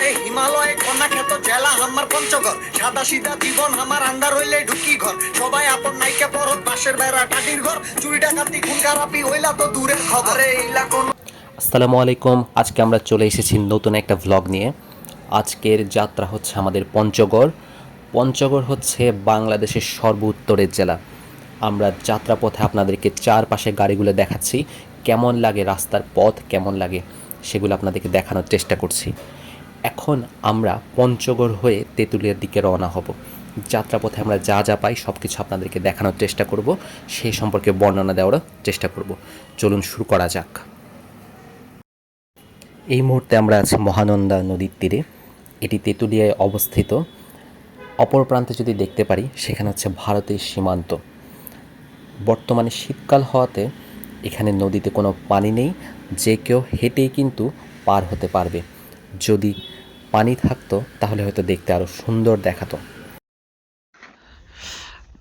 আরে হিমালয় কন্যা খ্যাত জেলা আমার পঞ্চগড়, সাদা সিধা জীবন আমার আন্ডার হইলে ঢুকি ঘর, সবাই আপন নাইকে পরত বাঁশের বেড়া টাটির ঘর, চুরি ডাকাতি খুন খারাপি হইলা তো দূরের খবর। এইলা কোন আসসালামু আলাইকুম। আজকে আমরা চলে এসেছি নতুন একটা ভ্লগ নিয়ে। আজকের যাত্রা হচ্ছে আমাদের পঞ্চগড়। পঞ্চগড় হচ্ছে বাংলাদেশের সর্ব উত্তরের জেলা। আমরা যাত্রাপথে আপনাদেরকে চারপাশে গাড়িগুলো দেখাচ্ছি, কেমন লাগে রাস্তার পথ, কেমন লাগে সেগুলো আপনাদেরকে দেখানোর চেষ্টা করছি। এখন আমরা পঞ্চগড় হয়ে তেঁতুলিয়ার দিকে রওনা হব। যাত্রাপথে আমরা যা যা পাই সব কিছু আপনাদেরকে দেখানোর চেষ্টা করব, সেই সম্পর্কে বর্ণনা দেওয়ারও চেষ্টা করব। চলুন শুরু করা যাক। এই মুহূর্তে আমরা আছি মহানন্দা নদীর তীরে। এটি তেঁতুলিয়ায় অবস্থিত। অপর প্রান্তে যদি দেখতে পারি সেখানে হচ্ছে ভারতের সীমান্ত। বর্তমানে শীতকাল হওয়াতে এখানে নদীতে কোনো পানি নেই, যে কেউ হেঁটেই কিন্তু পার হতে পারবে। যদি পানি থাকতো তাহলে হয়তো দেখতে আরও সুন্দর দেখাতো।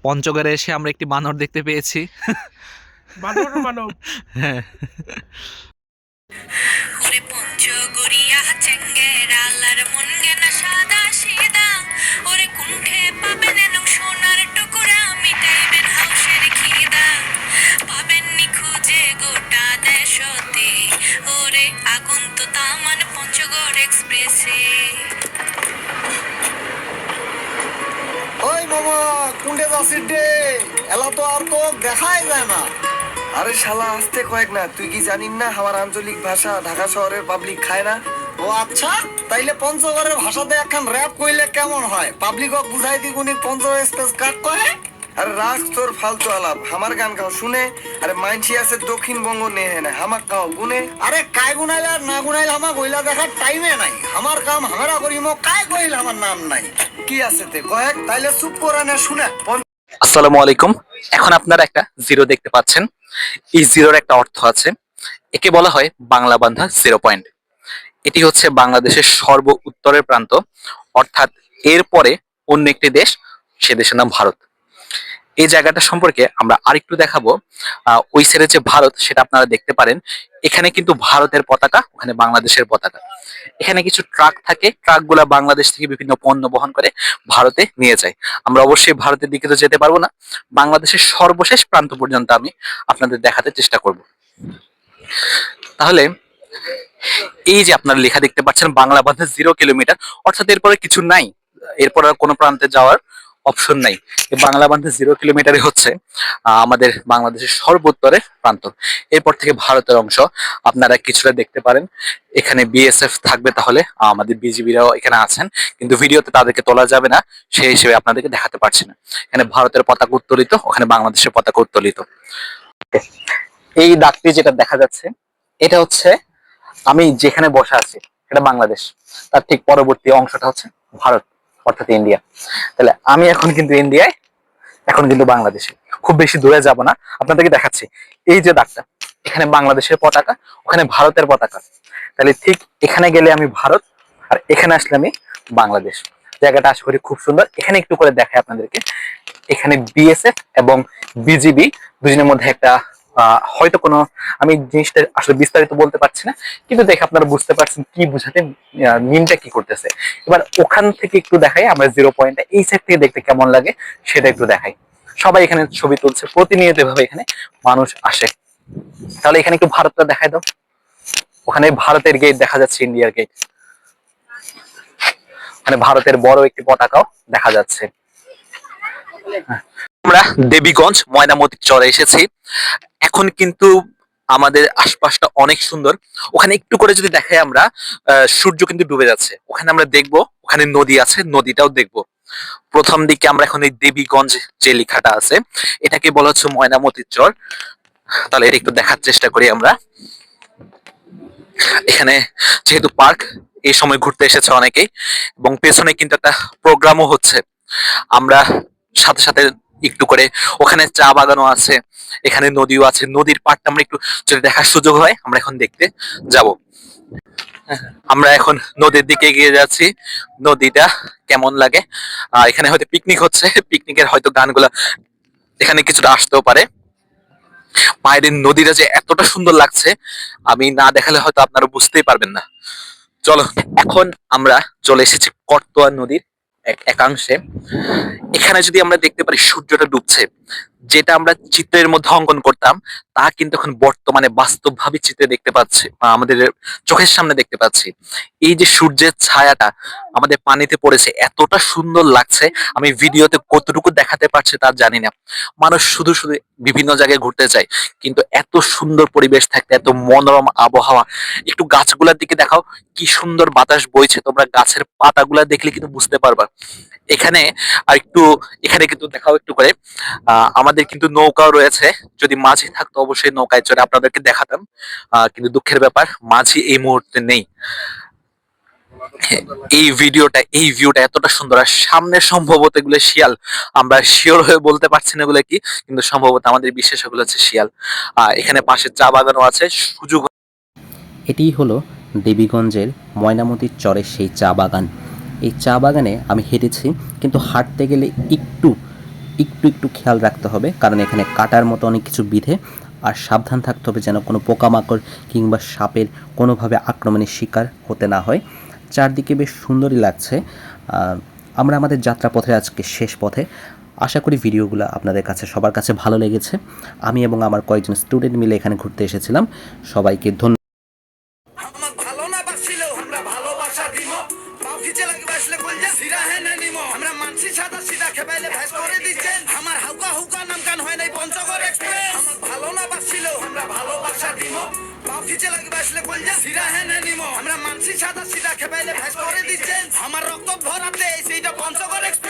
পঞ্চগড়ে এসে আমরা একটি বানর দেখতে পেয়েছি। বানর মানব হ্যাঁ, ওরে পঞ্চগড়িয়া চেঙ্গেরা লার মন গেনা সাদা সিদা ওরে কুণ্ঠে পাবেন এনং সোনার টুকুরা মিটাইবেন হাউসের খিদা পাবেন নি খুঁজে গোটা দেশতে ওরে আগুন তো তামান পঞ্চগড় এক্সপ্রেসে। ওই মামা কুন্ডে যাচ্ছিস রে, এলা তো আর তো দেখাই যায় না। আরে শালা আসতে কয়েক না, তুই কি জানিস না আমার আঞ্চলিক ভাষা ঢাকা শহরের পাবলিক খায় না? ও আচ্ছা, তাইলে পঞ্চগড়ের ভাষাতে একখান র‍্যাপ কইলে কেমন হয়? পাবলিকক বুঝাই দি কোনি পঞ্চগড় স্পেস কাট কয়। আরে রাখ তোর ফালতু আলাপ, আমার গান গাও শুনে। আরে মাইনছি আছে দক্ষিণবঙ্গ নেহে না, হামাক গাও গুনে। আরে কায় গুনাইলে আর না গুনাইলে আমার গইলা দেখার টাইমে নাই। আমার কাম হামেরা করিম, কায় কইল আমার নাম নাই। কি আছে তে কয়েক, তাইলে চুপ করে না শুনে। আসসালামু আলাইকুম। এখন আপনারা একটা জিরো দেখতে পাচ্ছেন। এই জিরোর একটা অর্থ আছে, একে বলা হয় বাংলা বান্ধা জিরো পয়েন্ট। এটি হচ্ছে বাংলাদেশের সর্ব উত্তরের প্রান্ত, অর্থাৎ এরপরে অন্য একটি দেশ, সে দেশের নাম ভারত। এই জায়গাটা সম্পর্কে আমরা আরেকটু দেখাবো। ওই সাইডে যে ভারত সেটা আপনারা দেখতে পারেন। এখানে কিন্তু ভারতের পতাকা, ওখানে বাংলাদেশের পতাকা। এখানে কিছু ট্রাক থাকে, ট্রাকগুলা বাংলাদেশ থেকে বিভিন্ন পণ্য বহন করে ভারতে নিয়ে যায়। আমরা অবশ্যই ভারতের দিকে তো যেতে পারবো না, বাংলাদেশের সর্বশেষ প্রান্ত পর্যন্ত আমি আপনাদের দেখাতে চেষ্টা করব। তাহলে এই যে আপনারা লেখা দেখতে পাচ্ছেন বাংলা বান্ধা 0 কিলোমিটার, অর্থাৎ এরপরে কিছু নাই, এরপর আর কোনো প্রান্তে যাওয়ার অপশন নাই। এই বাংলা বান্ধা 0 কিলোমিটারই হচ্ছে আমাদের বাংলাদেশের সর্বোত্তরের প্রান্ত। এরপর থেকে ভারতের অংশ আপনারা কিছুটা দেখতে পারেন। এখানে বিএসএফ থাকবে, তাহলে আমাদের বিজিবিরাও এখানে আছেন, কিন্তু ভিডিওতে তাদেরকে তোলা যাবে না, সেই হিসেবে আপনাদেরকে দেখাতে পারছি না। এখানে ভারতের পতাকা উত্তোলিত, ওখানে বাংলাদেশের পতাকা উত্তোলিত। এই দাগটি যেটা দেখা যাচ্ছে, এটা হচ্ছে আমি যেখানে বসে আছি সেটা বাংলাদেশ, তার ঠিক পরবর্তী অংশটা হচ্ছে ভারত, অর্থাৎ ইন্ডিয়া। তাহলে আমি এখন কিন্তু ইন্ডিয়ায়, এখন কিন্তু বাংলাদেশে। খুব বেশি দূরে যাব না, আপনাদেরকে দেখাচ্ছি। এই যে দাগটা, এখানে বাংলাদেশের পতাকা, ওখানে ভারতের পতাকা। তাহলে ঠিক এখানে গেলে আমি ভারত, আর এখানে আসলে আমি বাংলাদেশ। জায়গাটা আশা করি খুব সুন্দর। এখানে একটু করে দেখাই আপনাদেরকে। এখানে বিএসএফ এবং বিজিবি দুজনের মধ্যে একটা হয়তো কোনো, আমি জিনিসটা আসলে বিস্তারিত বলতে পারছি না, কিন্তু দেখে আপনারা বুঝতে পারছেন কি বুঝাতে, মিনটা কি করতেছে। এবার ওখান থেকে একটু দেখাই আমরা জিরো পয়েন্টটা, এই সাইড থেকে দেখতে কেমন লাগে সেটা একটু দেখাই। সবাই এখানে ছবি তুলছে, প্রতিনিয়ত ভাবে এখানে মানুষ আসে। তাহলে এখানে একটু ভারতটা দেখাই দাও। ওখানে ভারতের গেট দেখা যাচ্ছে, ইন্ডিয়ার গেট। ওখানে ভারতের বড় একটি পতাকাও দেখা যাচ্ছে। আমরা দেবীগঞ্জ ময়নামতি চরে এসেছি। এখন কিন্তু আমাদের আশপাশটা অনেক সুন্দর। ওখানে একটু করে যদি দেখাই আমরা, সূর্য কিন্তু ডুবে যাচ্ছে। ওখানে আমরা দেখবো, ওখানে নদী আছে, নদীটাও দেখবো। প্রথম দিকে আমরা এখন এই দেবীগঞ্জ যে লেখাটা আছে, এটাকে বলা হচ্ছে ময়নামতির চর। তাহলে এটা একটু দেখার চেষ্টা করি আমরা। এখানে যেহেতু পার্ক, এই সময় ঘুরতে এসেছে অনেকেই, এবং পেছনে কিন্তু একটা প্রোগ্রামও হচ্ছে। আমরা সাথে সাথে একটু করে, ওখানে চা বাগানও আছে, এখানে নদীও আছে। নদীর পাড়টা আমরা একটু যদি দেখার সুযোগ হয়, আমরা এখন দেখতে যাব। আমরা এখন নদীর দিকে এগিয়ে যাচ্ছি। নদীটা কেমন লাগে, এখানে হয়তো পিকনিক হচ্ছে, পিকনিকের হয়তো গানগুলা এখানে কিছুটা আসতেও পারে। বাইরের নদীটা যে এতটা সুন্দর লাগছে, আমি না দেখালে হয়তো আপনারা বুঝতেই পারবেন না। চলো এখন আমরা চলে এসেছি করতোয়া নদীর একাংশে। এখানে যদি আমরা দেখতে পারি সূর্যটা ডুবছে, যেটা আমরা চিত্রের মধ্যে অঙ্কন করতাম তা কিন্তু এখন বর্তমানে বাস্তবভাবে চিত্রে দেখতে পাচ্ছি বা আমাদের চোখের সামনে দেখতে পাচ্ছি। এই যে সূর্যের ছায়াটা আমাদের পানিতে পড়েছে, এতটা সুন্দর লাগছে, আমি ভিডিওতে কতটুকু দেখাতে পারছি তা জানি না। মানুষ শুধু শুধু বিভিন্ন জায়গায় ঘুরতে যায়, কিন্তু এত সুন্দর পরিবেশ থাকতে, এত মনোরম আবহাওয়া, একটু গাছগুলোর দিকে দেখাও, কি সুন্দর বাতাস বইছে, তোমরা গাছের পাতাগুলা দেখলে কিন্তু বুঝতে পারবা। এখানে আর একটু, এখানে কিন্তু দেখাও একটু করে, আমাদের কিন্তু নৌকাও রয়েছে। যদি মাঝি থাকতো অবশ্যই নৌকায় চড়ে আপনাদেরকে দেখাতাম, কিন্তু দুঃখের ব্যাপার মাঝি এই মুহূর্তে নেই। এই ভিউটা এতটা সুন্দর, আর সামনে সম্ভবত এগুলো শিয়াল, আমরা শিওর হয়ে বলতে পারছি না এগুলো কি, কিন্তু সম্ভবত আমাদের বিশ্বাস এগুলো হচ্ছে শিয়াল। এখানে পাশে চা বাগানও আছে, সুযোগ। এটিই হলো দেবীগঞ্জের ময়নামতির চরের সেই চা বাগান। এই চা বাগানে আমি হেঁটেছি, কিন্তু হাঁটতে গেলে একটু একটু একটু খেয়াল রাখতে হবে, কারণ এখানে কাটার মতো অনেক কিছু বিধে, আর সাবধান থাকতে হবে যেন কোনো পোকামাকড় কিংবা সাপের কোনোভাবে আক্রমণের শিকার হতে না হয়। চারদিকে বেশ সুন্দরই লাগছে। আমরা আমাদের যাত্রাপথে আজকে শেষ পথে। আশা করি ভিডিওগুলো আপনাদের কাছে সবার কাছে ভালো লেগেছে। আমি এবং আমার কয়েকজন স্টুডেন্ট মিলে এখানে ঘুরতে এসেছিলাম। সবাইকে ধন্যবাদ। আমার ভালো না বাসিলেও আমরা ভালোবাসা দিব, পাও খিচে লাগি বাসলে কলজা সিরা হেনে নিমো, আমরা মানসি সাদা সিধা খেপাইলে ভ্যাস করে দিচ্ছেন, আমার হাউকা হুকা নাম কান হয় নাই পঞ্চগড় এক্সপ্রেস। আমার ভালো না বাসিলেও আমরা ভালোবাসা দিব, পাও খিচে লাগি বাসলে কলজা সিরা হেনে নিমো, আমরা মানসি সাদা সিধা খেপাইলে ভ্যাস করে দিচ্ছেন, আমার রক্ত ভরাতে সেইটা পঞ্চগড় এক্সপ্রেস।